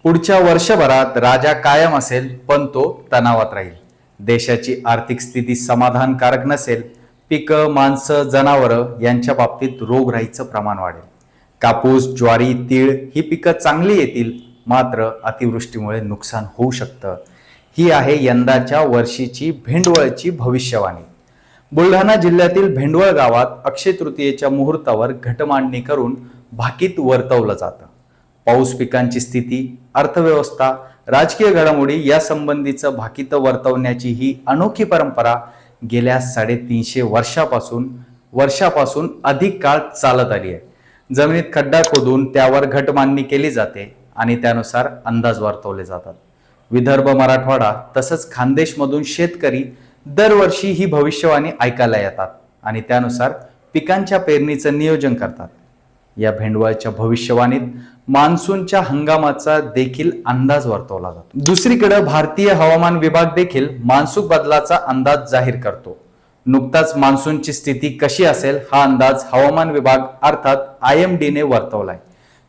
पुढच्या वर्षभरात राजा कायम असेल, पण तो तणावात राहील. देशाची आर्थिक स्थिती समाधानकारक नसेल, पिकं, माणसं, जनावरं यांच्या बाबतीत रोगराईचं प्रमाण वाढेल. कापूस, ज्वारी, तीळ ही पिकं चांगली येतील, मात्र अतिवृष्टीमुळे नुकसान होऊ शकतं. ही आहे यंदाच्या वर्षीची भेंडवळची भविष्यवाणी. बुलढाणा जिल्ह्यातील भेंडवळ गावात अक्षय तृतीयेच्या मुहूर्तावर घटमांडणी करून भाकीत वर्तवलं जातं. पाऊस, पिकांची स्थिती, अर्थव्यवस्था, राजकीय घडामोडी या संबंधीचं भाकीत वर्तवण्याची ही अनोखी परंपरा गेल्या 350 वर्षापासून अधिक काळ चालत आली आहे. जमिनीत खड्डा खोदून त्यावर घटमांडणी केली जाते आणि त्यानुसार अंदाज वर्तवले जातात. विदर्भ, मराठवाडा तसंच खानदेशमधून शेतकरी दरवर्षी ही भविष्यवाणी ऐकायला येतात आणि त्यानुसार पिकांच्या पेरणीचं नियोजन करतात. या भेंडवळच्या भविष्यवाणीत मान्सूनच्या हंगामाचा देखील अंदाज वर्तवला जातो. दुसरीकडे भारतीय हवामान विभाग देखील मान्सून बदलाचा अंदाज जाहीर करतो. नुकताच मान्सूनची स्थिती कशी असेल हा अंदाज हवामान विभाग अर्थात IMD ने वर्तवलाय.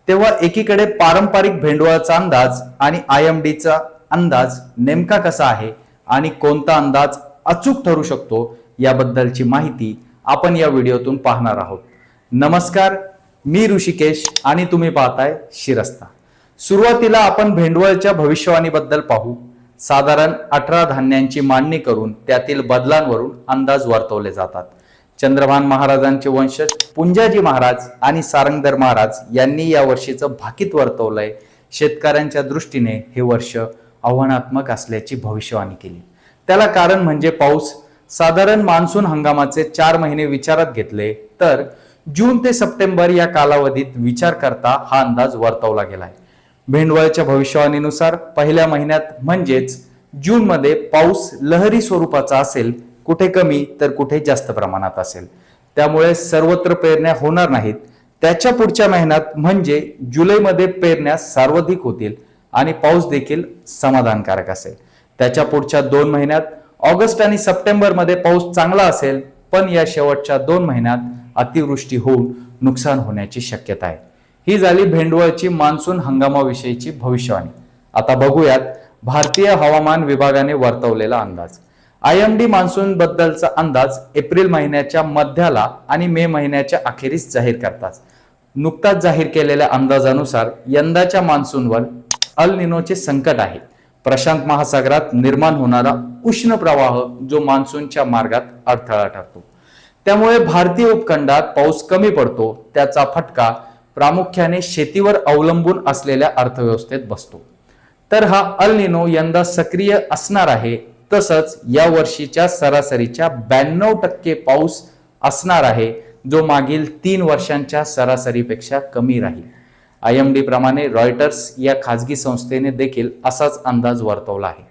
तेव्हा एकीकडे पारंपरिक भेंडवळचा अंदाज आणि IMD चा अंदाज नेमका कसा आहे आणि कोणता अंदाज अचूक ठरू शकतो याबद्दलची माहिती आपण या व्हिडिओतून पाहणार आहोत. नमस्कार, मी ऋषिकेश आणि तुम्ही पाहताय शिरस्ता. सुरुवातीला आपण भेंडवळच्या भविष्यवाणीबद्दल पाहू. साधारण 18 धान्यांची मांडणी करून त्यातील बदलांवरून अंदाज वर्तवले जातात. चंद्रभान महाराजांचे वंशज पुंजाजी महाराज आणि सारंगधर महाराज यांनी या वर्षीचं भाकीत वर्तवलंय. शेतकऱ्यांच्या दृष्टीने हे वर्ष आव्हानात्मक असल्याची भविष्यवाणी केली. त्याला कारण म्हणजे पाऊस. साधारण मान्सून हंगामाचे 4 महिने विचारात घेतले तर जून ते सप्टेंबर या कालावधीत विचार करता हा अंदाज वर्तवला गेलाय. भेंडवळच्या भविष्यवाणीनुसार पहिल्या महिन्यात म्हणजेच जून मध्ये पाऊस लहरी स्वरूपाचा असेल, कुठे कमी तर कुठे जास्त प्रमाणात असेल. त्यामुळे सर्वत्र पेरण्या होणार नाहीत. त्याच्या पुढच्या महिन्यात म्हणजे जुलैमध्ये पेरण्या सर्वाधिक होतील आणि पाऊस देखील समाधानकारक असेल. त्याच्या पुढच्या 2 महिन्यात ऑगस्ट आणि सप्टेंबर मध्ये पाऊस चांगला असेल, पण या शेवटच्या 2 महिन्यात अतिवृष्टी होऊन नुकसान होण्याची शक्यता आहे. ही झाली भेंडवळची मान्सून हंगामाविषयीची भविष्यवाणी. आता बघूयात भारतीय हवामान विभागाने वर्तवलेला अंदाज. IMD मान्सून बद्दलचा अंदाज एप्रिल महिन्याच्या मध्याला आणि मे महिन्याच्या अखेरीस जाहीर करतात. नुकताच जाहीर केलेल्या अंदाजानुसार यंदाच्या मान्सूनवर अल निनोचे संकट आहे. प्रशांत महासागरात निर्माण होणारा उष्ण प्रवाह जो मान्सूनच्या मार्गात अडथळा ठरतो. त्यामुळे भारतीय उपखंडात पाऊस कमी पडतो. त्याचा फटका प्रामुख्याने शेतीवर अवलंबून असलेल्या अर्थव्यवस्थेत बसतो. तर हा अल निनो यंदा सक्रिय असणार आहे. तसंच या वर्षीच्या सरासरीच्या 92% पाऊस असणार आहे, जो मागील 3 वर्षांच्या सरासरीपेक्षा कमी राहील. IMD प्रमाणे रॉयटर्स या खाजगी संस्थेने देखील असाच अंदाज वर्तवला आहे.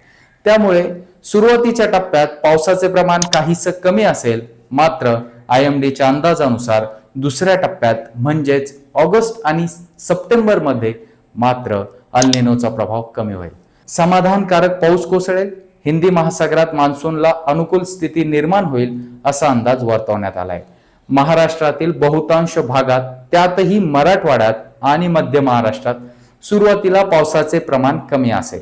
त्यामुळे सुरुवातीच्या टप्प्यात पावसाचे प्रमाण काहीसं कमी असेल, मात्र IMDच्या अंदाजानुसार दुसऱ्या टप्प्यात म्हणजेच ऑगस्ट आणि सप्टेंबर मध्ये मात्र अल निनोचा प्रभाव कमी होईल. समाधानकारक पाऊस कोसळेल. हिंदी महासागरात मान्सूनला अनुकूल स्थिती निर्माण होईल असा अंदाज वर्तवण्यात आलाय. महाराष्ट्रातील बहुतांश भागात, त्यातही मराठवाड्यात आणि मध्य महाराष्ट्रात सुरुवातीला पावसाचे प्रमाण कमी असेल.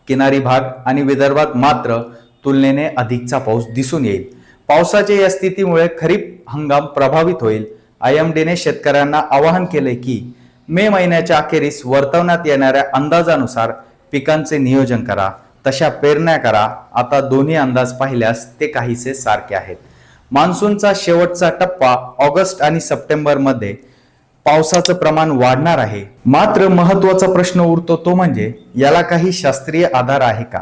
किनारी भाग आणि विदर्भात मात्र तुलनेने अधिकचा पाऊस दिसून येईल. पावसाच्या या स्थितीमुळे खरीप हंगाम प्रभावित होईल. IMDने शेतकऱ्यांना आवाहन केले की मे महिन्याच्या अखेरीस वर्तवण्यात येणाऱ्या अंदाजानुसार पिकांचे नियोजन करा, तशा पेरण्या करा. आता दोन्ही अंदाज पाहिल्यास ते काहीसे सारखे आहेत. मान्सूनचा शेवटचा टप्पा ऑगस्ट आणि सप्टेंबर मध्ये पावसाचं प्रमाण वाढणार आहे. मात्र महत्वाचा प्रश्न उरतो तो म्हणजे याला काही शास्त्रीय आधार आहे का?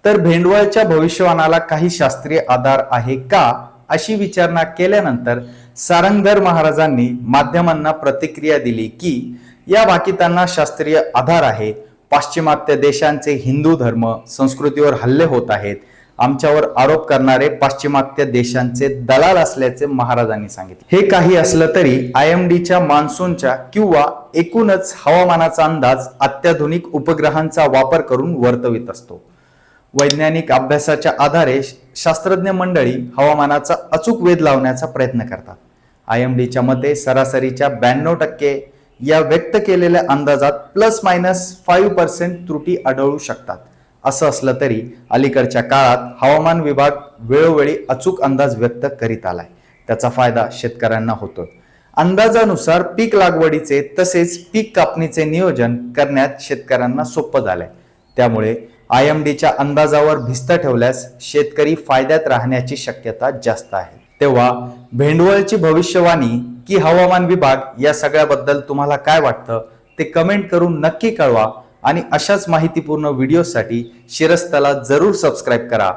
तर भेंडवळच्या भविष्यवाणाला काही शास्त्रीय आधार आहे का अशी विचारणा केल्यानंतर सारंगधर महाराजांनी माध्यमांना प्रतिक्रिया दिली की या भाकितांना शास्त्रीय आधार आहे. पाश्चिमात्य देशांचे हिंदू धर्म संस्कृतीवर हल्ले होत आहेत. आमच्यावर आरोप करणारे पाश्चिमात्य देशांचे दलाल असल्याचे महाराजांनी सांगितले. हे काही असलं तरी IMDच्या मान्सूनच्या किंवा एकूणच हवामानाचा अंदाज अत्याधुनिक उपग्रहांचा वापर करून वर्तवित असतो. वैज्ञानिक अभ्यासाच्या आधारे शास्त्रज्ञ मंडळी हवामानाचा अचूक वेध लावण्याचा प्रयत्न करतात. IMDच्या मते सरासरीच्या 92% या व्यक्त केलेल्या अंदाजात ±5% त्रुटी आढळू शकतात. असं असलं तरी अलीकडच्या काळात हवामान विभाग वेळोवेळी अचूक अंदाज व्यक्त करीत आलाय. त्याचा फायदा शेतकऱ्यांना होतो. अंदाजानुसार पीक लागवडीचे तसेच पीक कापणीचे नियोजन करण्यात शेतकऱ्यांना सोपं झालंय. त्यामुळे IMDच्या अंदाजावर भिस्त ठेवल्यास शेतकरी फायद्यात राहण्याची शक्यता जास्त आहे. तेव्हा भेंडवळची भविष्यवाणी की हवामान विभाग या सगळ्याबद्दल तुम्हाला काय वाटतं ते कमेंट करून नक्की कळवा आणि अशाच माहितीपूर्ण व्हिडिओसाठी शिरस्तला जरूर सबस्क्राईब करा.